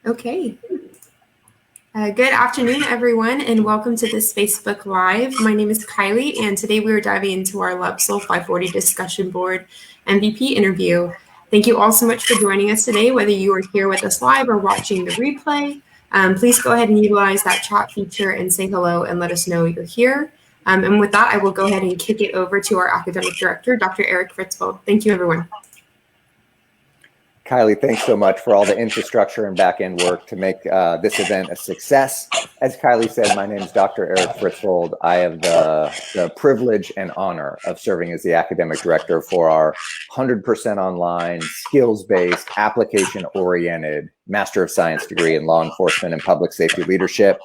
Okay. Good afternoon, everyone, and welcome to this Facebook Live. My name is Kylie, and today we are diving into our LEPS 540 discussion board MVP interview. Thank you all so much for joining us today, whether you are here with us live or watching the replay. Please go ahead and utilize that chat feature and say hello and let us know you're here. And with that, I will go ahead and kick it over to our academic director, Dr. Erik Fritsvold. Thank you, everyone. Kylie, thanks so much for all the infrastructure and back-end work to make this event a success. As Kylie said, my name is Dr. Erik Fritsvold. I have the privilege and honor of serving as the academic director for our 100% online, skills-based, application-oriented Master of Science degree in law enforcement and public safety leadership.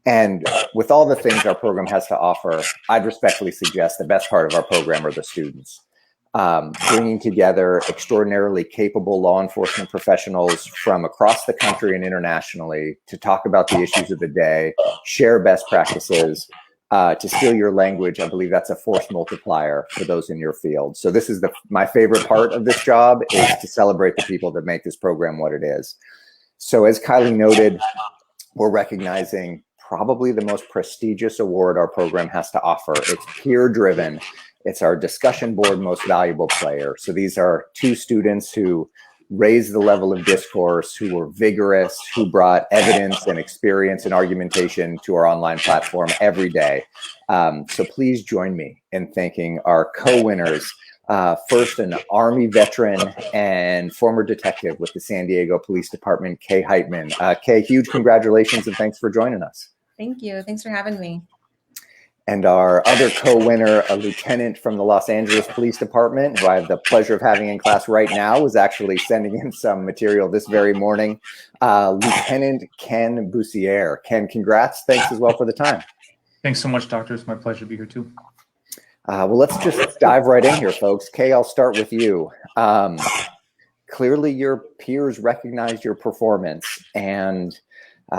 And with all the things our program has to offer, I'd respectfully suggest the best part of our program are the students. Bringing together extraordinarily capable law enforcement professionals from across the country and internationally to talk about the issues of the day, share best practices. To steal your language, I believe that's a force multiplier for those in your field. So this is my favorite part of this job, is to celebrate the people that make this program what it is. So as Kylie noted, we're recognizing probably the most prestigious award our program has to offer. It's peer-driven. It's our discussion board most valuable player. So these are two students who raised the level of discourse, who were vigorous, who brought evidence and experience and argumentation to our online platform every day. So please join me in thanking our co-winners. First, an Army veteran and former detective with the San Diego Police Department, Kay Heightman. Kay, huge congratulations and thanks for joining us. Thank you. Thanks for having me. And our other co-winner, a lieutenant from the Los Angeles Police Department, who I have the pleasure of having in class right now, was actually sending in some material this very morning, Lieutenant Ken Busiere. Ken, congrats. Thanks as well for the time. Thanks so much, Doctor. It's my pleasure to be here too. Well, let's just dive right in here, folks. Kay, I'll start with you. Clearly, your peers recognized your performance, and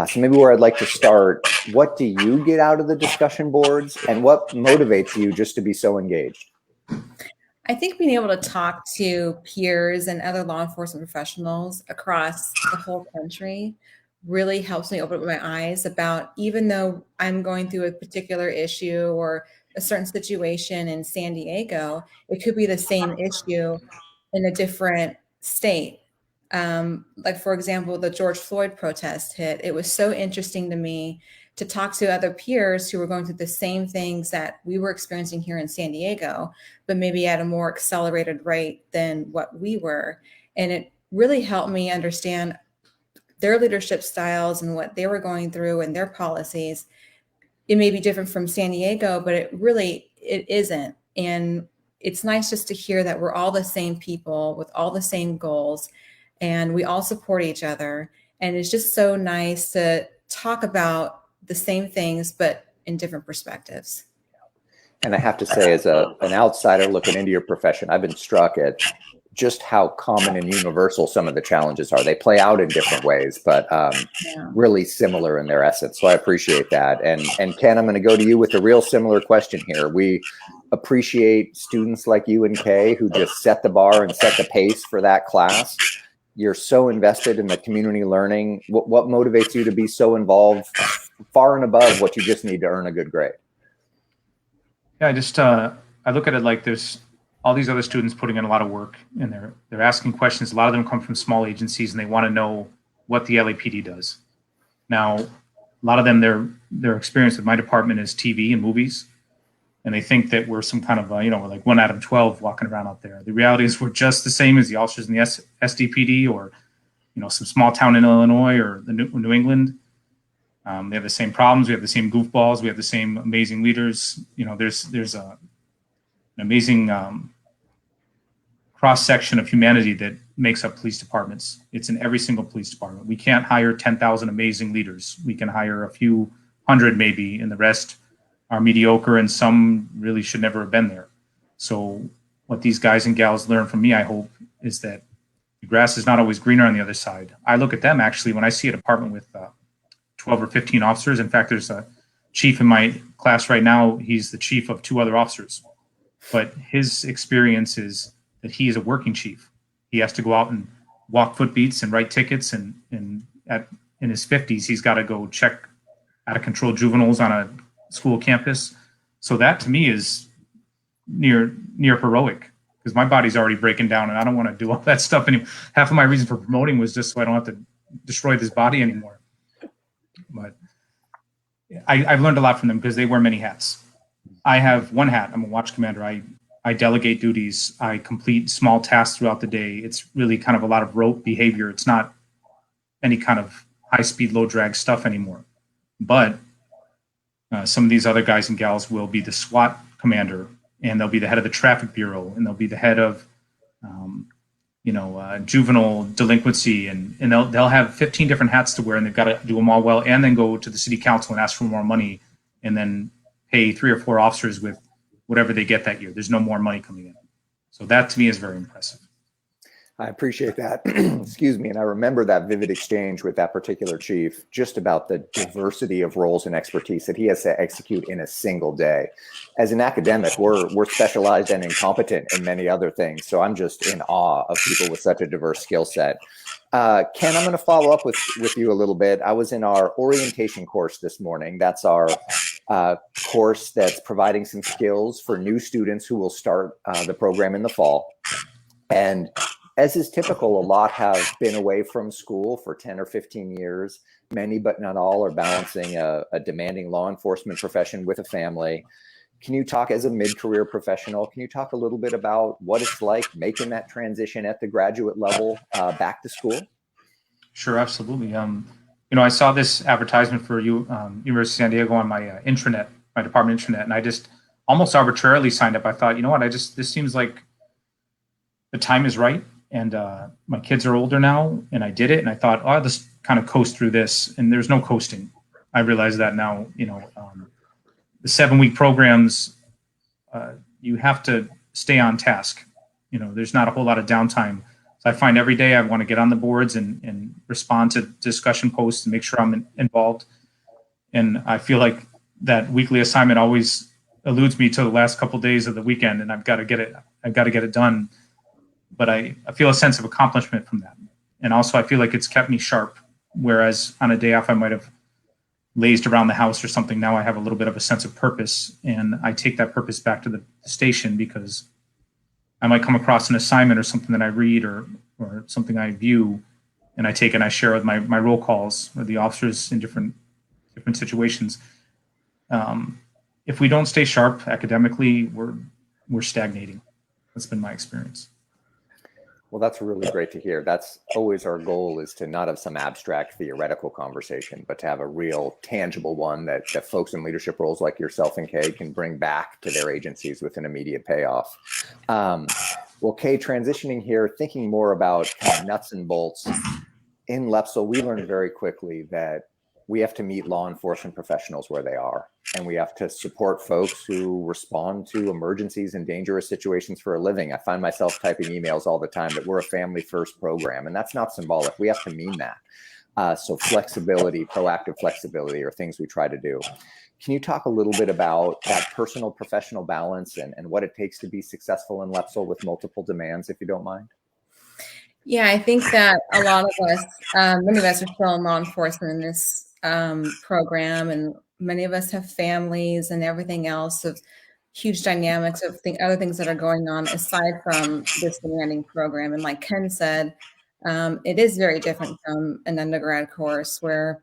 so maybe where I'd like to start, what do you get out of the discussion boards and what motivates you just to be so engaged? I think being able to talk to peers and other law enforcement professionals across the whole country really helps me open up my eyes about, even though I'm going through a particular issue or a certain situation in San Diego, it could be the same issue in a different state. Like, for example, the George Floyd protest hit. It was so interesting to me to talk to other peers who were going through the same things that we were experiencing here in San Diego, but maybe at a more accelerated rate than what we were. And it really helped me understand their leadership styles and what they were going through and their policies. It may be different from San Diego, but it isn't. And it's nice just to hear that we're all the same people with all the same goals, and we all support each other. And it's just so nice to talk about the same things, but in different perspectives. And I have to say, as an outsider looking into your profession, I've been struck at just how common and universal some of the challenges are. They play out in different ways, but really similar in their essence. So I appreciate that. And Ken, I'm going to go to you with a real similar question here. We appreciate students like you and Kay who just set the bar and set the pace for that class. You're so invested in the community learning. What motivates you to be so involved far and above what you just need to earn a good grade? Yeah, I look at it like there's all these other students putting in a lot of work, and they're asking questions. A lot of them come from small agencies, and they want to know what the LAPD does. Now, a lot of them, their experience with my department is TV and movies, and they think that we're some kind of we're like 1 out of 12 walking around out there. The reality is we're just the same as the officers in the SDPD or some small town in Illinois or New England. They have the same problems. We have the same goofballs. We have the same amazing leaders. There's an amazing cross section of humanity that makes up police departments. It's in every single police department. We can't hire 10,000 amazing leaders. We can hire a few hundred maybe, and the rest are mediocre, and some really should never have been there. So what these guys and gals learn from me, I hope, is that the grass is not always greener on the other side. I look at them actually when I see a department with 12 or 15 officers. In fact, there's a chief in my class right now. He's the chief of 2 other officers, but his experience is that he is a working chief. He has to go out and walk footbeats and write tickets and in his 50s, he's got to go check out of control juveniles on a school campus. So that to me is near heroic, because my body's already breaking down and I don't want to do all that stuff anymore. Half of my reason for promoting was just so I don't have to destroy this body anymore. But I've learned a lot from them because they wear many hats. I have one hat. I'm a watch commander. I delegate duties. I complete small tasks throughout the day. It's really kind of a lot of rote behavior. It's not any kind of high-speed, low-drag stuff anymore. But some of these other guys and gals will be the SWAT commander, and they'll be the head of the traffic bureau, and they'll be the head of, juvenile delinquency, and they'll have 15 different hats to wear, and they've got to do them all well, and then go to the city council and ask for more money, and then pay 3 or 4 officers with whatever they get that year. There's no more money coming in. So that to me is very impressive. I appreciate that. Excuse me. And I remember that vivid exchange with that particular chief, just about the diversity of roles and expertise that he has to execute in a single day. As an academic, we're specialized and incompetent in many other things. So I'm just in awe of people with such a diverse skill set. Ken, I'm going to follow up with you a little bit. I was in our orientation course this morning. That's our course that's providing some skills for new students who will start the program in the fall. And as is typical, a lot have been away from school for 10 or 15 years. Many, but not all, are balancing a demanding law enforcement profession with a family. Can you talk, as a mid-career professional, can you talk a little bit about what it's like making that transition at the graduate level back to school? Sure, absolutely. I saw this advertisement for University of San Diego on my intranet, my department intranet, and I just almost arbitrarily signed up. I thought, you know what, this seems like the time is right. And my kids are older now, and I did it, and I thought, I'll just kind of coast through this. And there's no coasting. I realize that now. The 7-week programs, you have to stay on task. There's not a whole lot of downtime. So I find every day I want to get on the boards and respond to discussion posts and make sure I'm involved. And I feel like that weekly assignment always eludes me to the last couple of days of the weekend, and I've got to get it done. But I feel a sense of accomplishment from that. And also I feel like it's kept me sharp, whereas on a day off I might have lazed around the house or something. Now I have a little bit of a sense of purpose, and I take that purpose back to the station, because I might come across an assignment or something that I read or something I view, and I take and I share with my roll calls or the officers in different situations. If we don't stay sharp academically, we're stagnating. That's been my experience. Well, that's really great to hear. That's always our goal, is to not have some abstract theoretical conversation, but to have a real tangible one that folks in leadership roles like yourself and Kay can bring back to their agencies with an immediate payoff. Well, Kay, transitioning here, thinking more about kind of nuts and bolts. In LEPSL, we learned very quickly that we have to meet law enforcement professionals where they are, and we have to support folks who respond to emergencies and dangerous situations for a living. I find myself typing emails all the time that we're a family first program, and that's not symbolic. We have to mean that. So flexibility, proactive flexibility, are things we try to do. Can you talk a little bit about that personal professional balance and what it takes to be successful in LEPSL with multiple demands, if you don't mind? Yeah, I think that a lot of us, many of us are still in law enforcement in this program, and many of us have families and everything else, of huge dynamics of other things that are going on aside from this demanding program. And like Ken said, it is very different from an undergrad course, where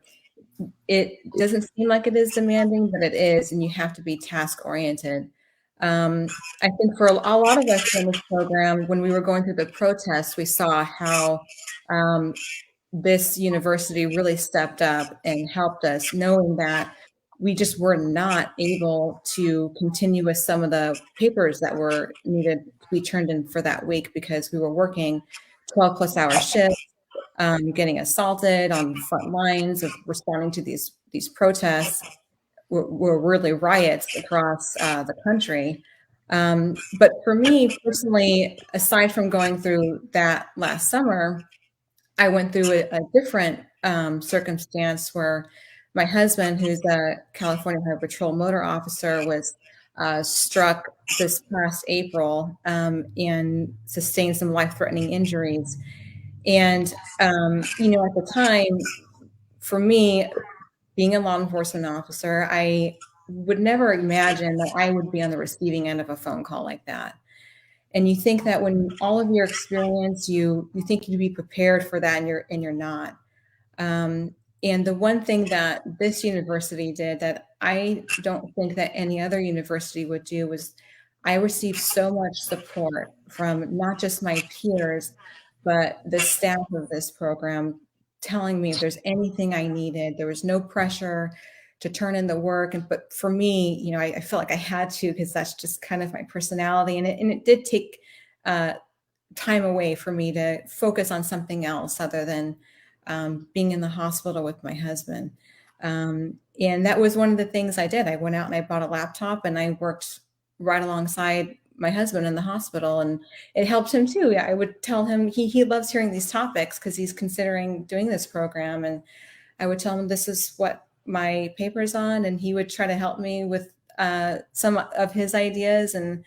it doesn't seem like it is demanding, but it is, and you have to be task oriented. I think for a lot of us in this program, when we were going through the protests, we saw how this university really stepped up and helped us, knowing that we just were not able to continue with some of the papers that were needed to be turned in for that week, because we were working 12 plus hour shifts, getting assaulted on the front lines of responding to these protests. Were really riots across the country. But for me personally, aside from going through that last summer, I went through a different circumstance where my husband, who's a California Highway Patrol motor officer, was struck this past April and sustained some life-threatening injuries. And, at the time, for me, being a law enforcement officer, I would never imagine that I would be on the receiving end of a phone call like that. And you think that when all of your experience, you think you'd be prepared for that, and you're not. And the one thing that this university did that I don't think that any other university would do was I received so much support from not just my peers, but the staff of this program telling me if there's anything I needed. There was no pressure to turn in the work. But for me, you know, I felt like I had to, because that's just kind of my personality. And it did take time away for me to focus on something else other than being in the hospital with my husband. And that was one of the things I did. I went out and I bought a laptop and I worked right alongside my husband in the hospital, and it helped him too. I would tell him he loves hearing these topics because he's considering doing this program. And I would tell him this is what my paper's on, and he would try to help me with some of his ideas. And,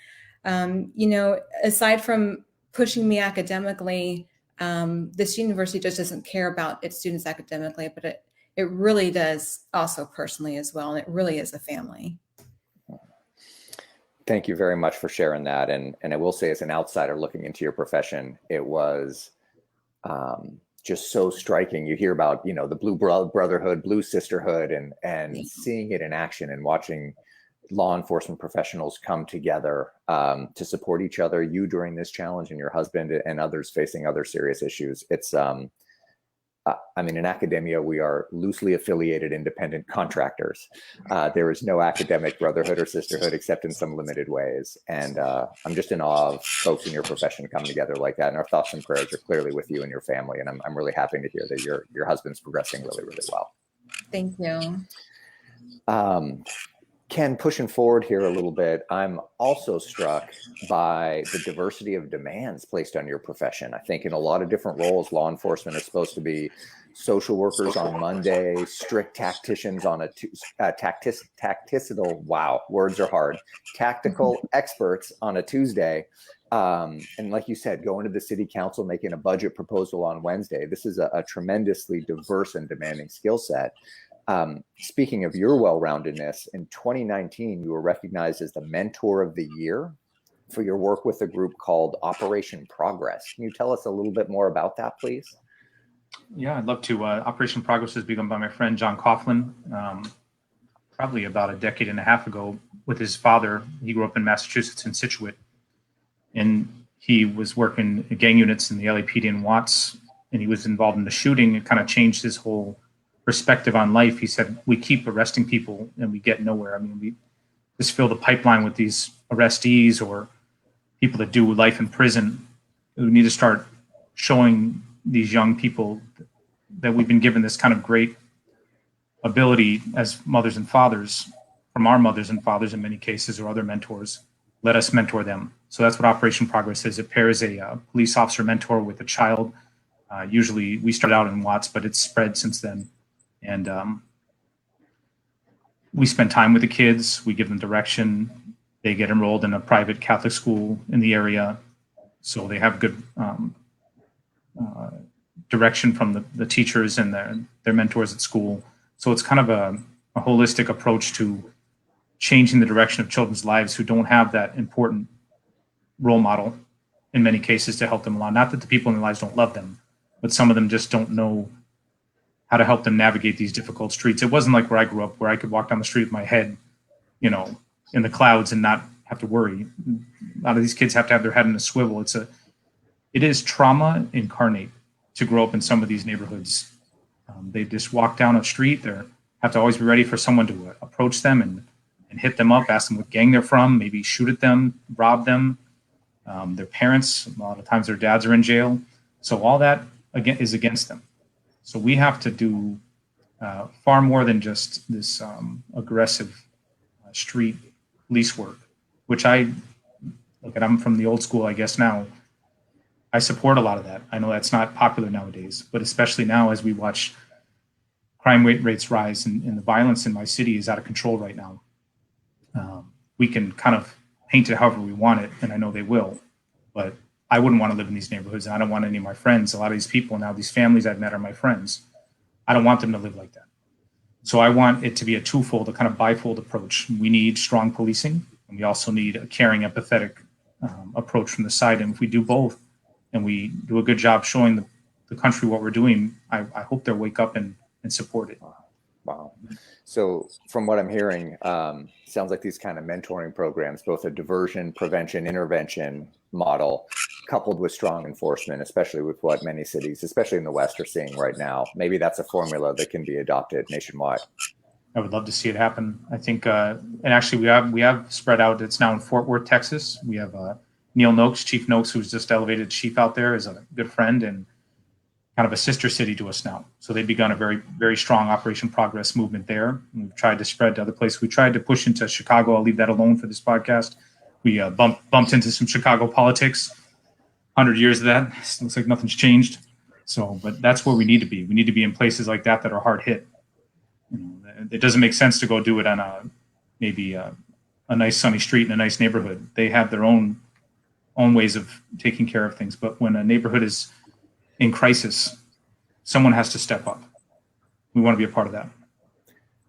you know, aside from pushing me academically, this university just doesn't care about its students academically, but it really does also personally as well. And it really is a family. Thank you very much for sharing that. And I will say, as an outsider looking into your profession, it was just so striking. You hear about, you know, the Blue Brotherhood, Blue Sisterhood, and seeing it in action and watching law enforcement professionals come together to support each other, you during this challenge and your husband and others facing other serious issues. It's, I mean, in academia, we are loosely affiliated independent contractors. There is no academic brotherhood or sisterhood except in some limited ways. And I'm just in awe of folks in your profession coming together like that. And our thoughts and prayers are clearly with you and your family. And I'm really happy to hear that your husband's progressing really, really well. Thank you. Ken, pushing forward here a little bit, I'm also struck by the diversity of demands placed on your profession. I think in a lot of different roles, law enforcement is supposed to be social workers on Monday, strict tacticians on a tactical experts on a Tuesday. And like you said, going to the city council, making a budget proposal on Wednesday. This is a tremendously diverse and demanding skill set. Speaking of your well-roundedness, in 2019, you were recognized as the Mentor of the Year for your work with a group called Operation Progress. Can you tell us a little bit more about that, please? Yeah, I'd love to. Operation Progress was begun by my friend John Coughlin, probably about a decade and a half ago, with his father. He grew up in Massachusetts in Scituate, and he was working gang units in the LAPD in Watts, and he was involved in the shooting. It kind of changed his whole perspective on life. He said, we keep arresting people and we get nowhere. I mean, we just fill the pipeline with these arrestees or people that do life in prison. We need to start showing these young people that we've been given this kind of great ability as mothers and fathers from our mothers and fathers in many cases, or other mentors. Let us mentor them. So that's what Operation Progress is. It pairs a police officer mentor with a child. Usually we start out in Watts, but it's spread since then. And we spend time with the kids. We give them direction. They get enrolled in a private Catholic school in the area, so they have good direction from the teachers and their mentors at school. So it's kind of a holistic approach to changing the direction of children's lives who don't have that important role model in many cases to help them along. Not that the people in their lives don't love them, but some of them just don't know how to help them navigate these difficult streets. It wasn't like where I grew up, where I could walk down the street with my head, you know, in the clouds and not have to worry. A lot of these kids have to have their head in a swivel. It is trauma incarnate to grow up in some of these neighborhoods. They just walk down a street. They have to always be ready for someone to approach them and hit them up, ask them what gang they're from, maybe shoot at them, rob them. Their parents, a lot of times their dads are in jail. So all that again is against them. So we have to do far more than just this aggressive street police work, which I'm from the old school, I guess now. I support a lot of that. I know that's not popular nowadays, but especially now as we watch crime rates rise and the violence in my city is out of control right now. We can kind of paint it however we want it, and I know they will, but I wouldn't want to live in these neighborhoods, and I don't want any of my friends. A lot of these people now, these families I've met are my friends. I don't want them to live like that. So I want it to be a twofold, a kind of bifold approach. We need strong policing, and we also need a caring, empathetic approach from the side. And if we do both, and we do a good job showing the country what we're doing, I hope they'll wake up and support it. Wow. So from what I'm hearing, sounds like these kind of mentoring programs, both a diversion, prevention, intervention model, coupled with strong enforcement, especially with what many cities, especially in the West, are seeing right now. Maybe that's a formula that can be adopted nationwide. I would love to see it happen. I think, and actually we have spread out. It's now in Fort Worth, Texas. We have Neil Noakes, Chief Noakes, who's just elevated chief out there, is a good friend and kind of a sister city to us now. So they've begun a very, very strong Operation Progress movement there. And we've tried to spread to other places. We tried to push into Chicago. I'll leave that alone for this podcast. We bumped into some Chicago politics. 100 years of that. It looks like nothing's changed. So, but that's where we need to be. We need to be in places like that are hard hit. You know, it doesn't make sense to go do it on maybe a nice sunny street in a nice neighborhood. They have their own ways of taking care of things. But when a neighborhood is in crisis, someone has to step up. We want to be a part of that.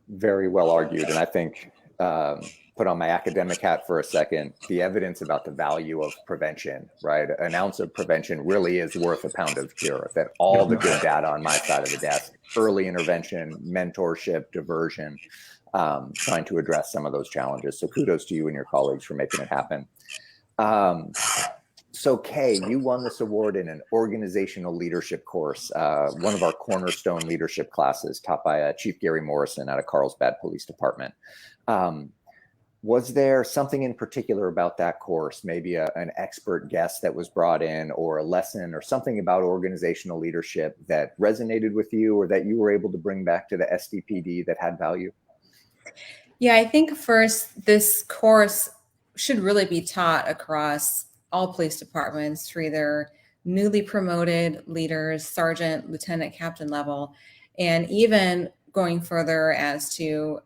Very well argued. And I think, put on my academic hat for a second, the evidence about the value of prevention, right? An ounce of prevention really is worth a pound of cure. That all the good data on my side of the desk, early intervention, mentorship, diversion, trying to address some of those challenges. So kudos to you and your colleagues for making it happen. So Kay, you won this award in an organizational leadership course, one of our cornerstone leadership classes taught by Chief Gary Morrison out of Carlsbad Police Department. Was there something in particular about that course, maybe an expert guest that was brought in, or a lesson or something about organizational leadership that resonated with you, or that you were able to bring back to the SDPD that had value? Yeah, I think first, this course should really be taught across all police departments for either newly promoted leaders, sergeant, lieutenant, captain level, and even going further as to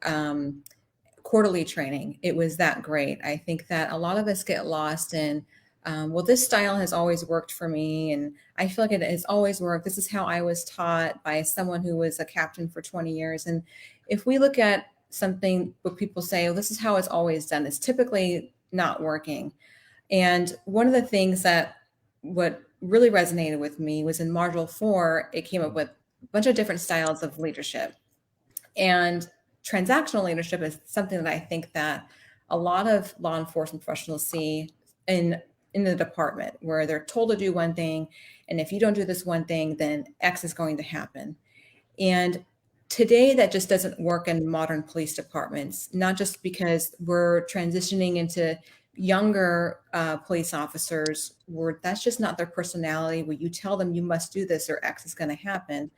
quarterly training. It was that great. I think that a lot of us get lost in, well, this style has always worked for me, and I feel like it has always worked. This is how I was taught by someone who was a captain for 20 years. And if we look at something where people say, oh, this is how it's always done, it's typically not working. And one of the things that what really resonated with me was in Module 4, it came up with a bunch of different styles of leadership. And transactional leadership is something that I think that a lot of law enforcement professionals see in the department, where they're told to do one thing, and if you don't do this one thing, then X is going to happen. And today that just doesn't work in modern police departments, not just because we're transitioning into younger police officers where that's just not their personality, where you tell them you must do this or X is going to happen,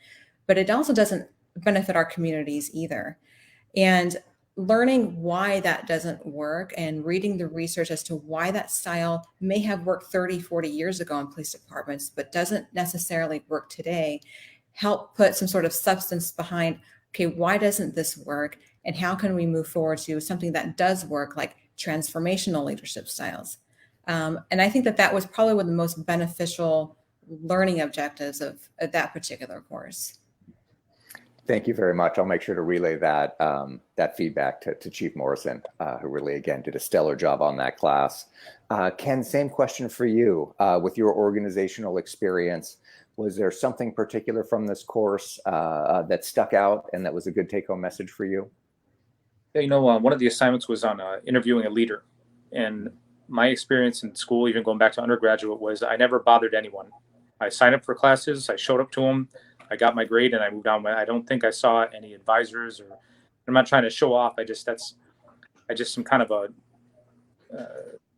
but it also doesn't benefit our communities either. And learning why that doesn't work and reading the research as to why that style may have worked 30, 40 years ago in police departments, but doesn't necessarily work today, help put some sort of substance behind, okay, why doesn't this work? And how can we move forward to something that does work, like transformational leadership styles? And I think that was probably one of the most beneficial learning objectives of that particular course. Thank you very much. I'll make sure to relay that that feedback to Chief Morrison, who really, again, did a stellar job on that class. Ken, same question for you. With your organizational experience, was there something particular from this course that stuck out and that was a good take-home message for you? Yeah, you know, one of the assignments was on interviewing a leader. And my experience in school, even going back to undergraduate, was I never bothered anyone. I signed up for classes, I showed up to them, I got my grade, and I moved on. I don't think I saw any advisors, or I'm not trying to show off. I just am kind of a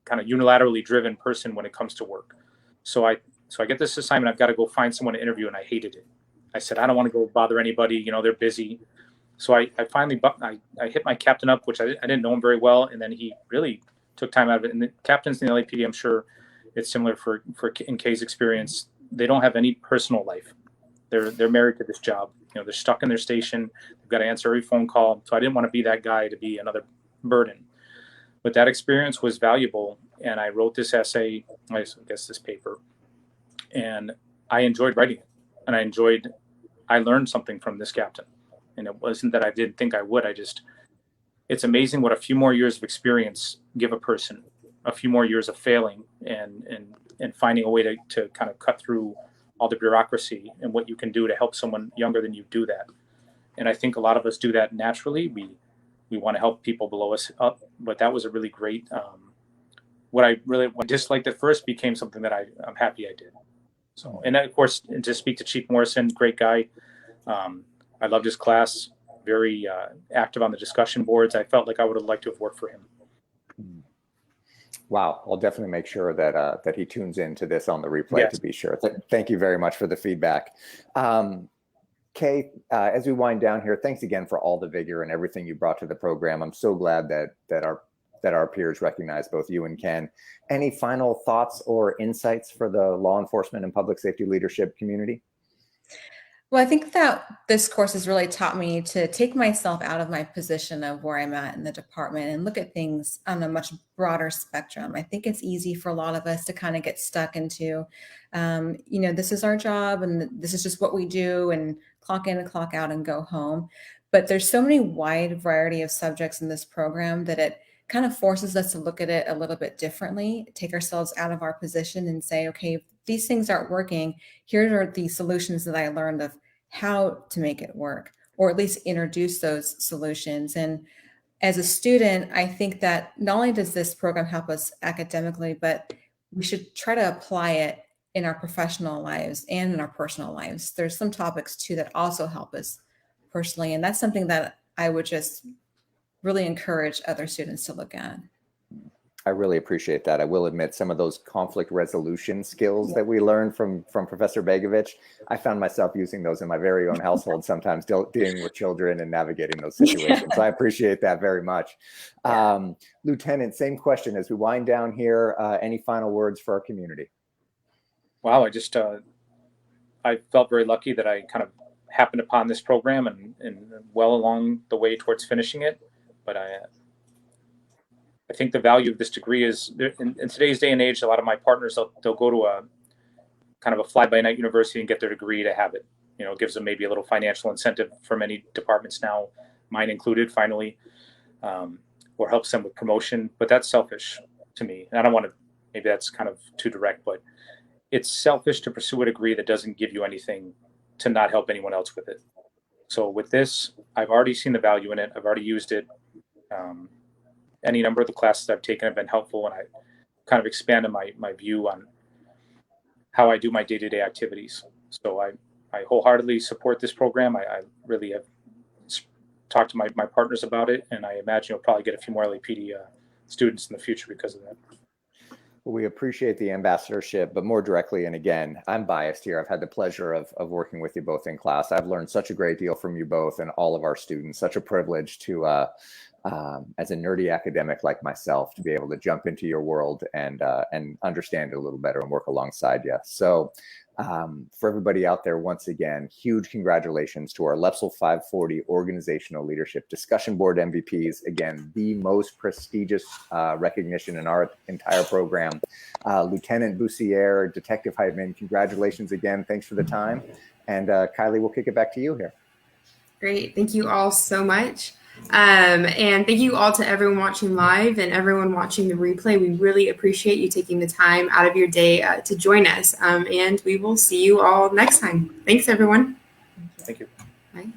kind of unilaterally driven person when it comes to work. So I get this assignment. I've got to go find someone to interview, and I hated it. I said, I don't want to go bother anybody. You know, they're busy. So I finally I hit my captain up, which I didn't know him very well, and then he really took time out of it. And the captains in the LAPD, I'm sure it's similar for in Kay's experience. They don't have any personal life. They're married to this job. You know, they're stuck in their station. They've got to answer every phone call. So I didn't want to be that guy, to be another burden. But that experience was valuable, and I wrote this essay, I guess this paper, and I enjoyed writing it, and I enjoyed I learned something from this captain. And it wasn't that I didn't think I would. It's amazing what a few more years of experience give a person, a few more years of failing and finding a way to kind of cut through all the bureaucracy and what you can do to help someone younger than you do that. And I think a lot of us do that naturally. We want to help people below us up, but that was a really great, what I disliked at first became something that I'm happy I did. So, and of course, and to speak to Chief Morrison, great guy. I loved his class, very active on the discussion boards. I felt like I would have liked to have worked for him. Wow, I'll definitely make sure that that he tunes into this on the replay. Yes. To be sure. Thank you very much for the feedback. Kay, as we wind down here, thanks again for all the vigor and everything you brought to the program. I'm so glad that our peers recognize both you and Ken. Any final thoughts or insights for the law enforcement and public safety leadership community? Well, I think that this course has really taught me to take myself out of my position of where I'm at in the department and look at things on a much broader spectrum. I think it's easy for a lot of us to kind of get stuck into, this is our job and this is just what we do and clock in and clock out and go home. But there's so many wide variety of subjects in this program that it kind of forces us to look at it a little bit differently, take ourselves out of our position and say, okay, if these things aren't working, here are the solutions that I learned of how to make it work, or at least introduce those solutions. And as a student, I think that not only does this program help us academically, but we should try to apply it in our professional lives and in our personal lives. There's some topics too that also help us personally. And that's something that I would just really encourage other students to look at. I really appreciate that. I will admit some of those conflict resolution skills that we learned from Professor Begovich, I found myself using those in my very own household sometimes, dealing with children and navigating those situations. So I appreciate that very much. Lieutenant, same question as we wind down here. Any final words for our community? Wow, I felt very lucky that I kind of happened upon this program and well along the way towards finishing it. But I think the value of this degree is in today's day and age, a lot of my partners, they'll go to a kind of a fly-by-night university and get their degree to have it. It gives them maybe a little financial incentive for many departments now, mine included, finally, or helps them with promotion. But that's selfish to me. And I don't want to, maybe that's kind of too direct, but it's selfish to pursue a degree that doesn't give you anything to not help anyone else with it. So with this, I've already seen the value in it. I've already used it. Any number of the classes I've taken have been helpful, and I kind of expanded my view on how I do my day-to-day activities. So I wholeheartedly support this program. I really have talked to my partners about it, and I imagine you'll probably get a few more LEPD students in the future because of that. Well, we appreciate the ambassadorship, but more directly, and again, I'm biased here. I've had the pleasure of working with you both in class. I've learned such a great deal from you both and all of our students. Such a privilege to, as a nerdy academic like myself, to be able to jump into your world and understand it a little better and work alongside you. So for everybody out there, once again, huge congratulations to our LEPSL 540 Organizational Leadership Discussion Board MVPs. Again, the most prestigious recognition in our entire program. Lieutenant Busiere, Detective Heightman, congratulations again. Thanks for the time. And Kylie, we'll kick it back to you here. Great. Thank you all so much. And thank you all to everyone watching live and everyone watching the replay. We really appreciate you taking the time out of your day to join us. And we will see you all next time. Thanks, everyone. Thank you. Bye.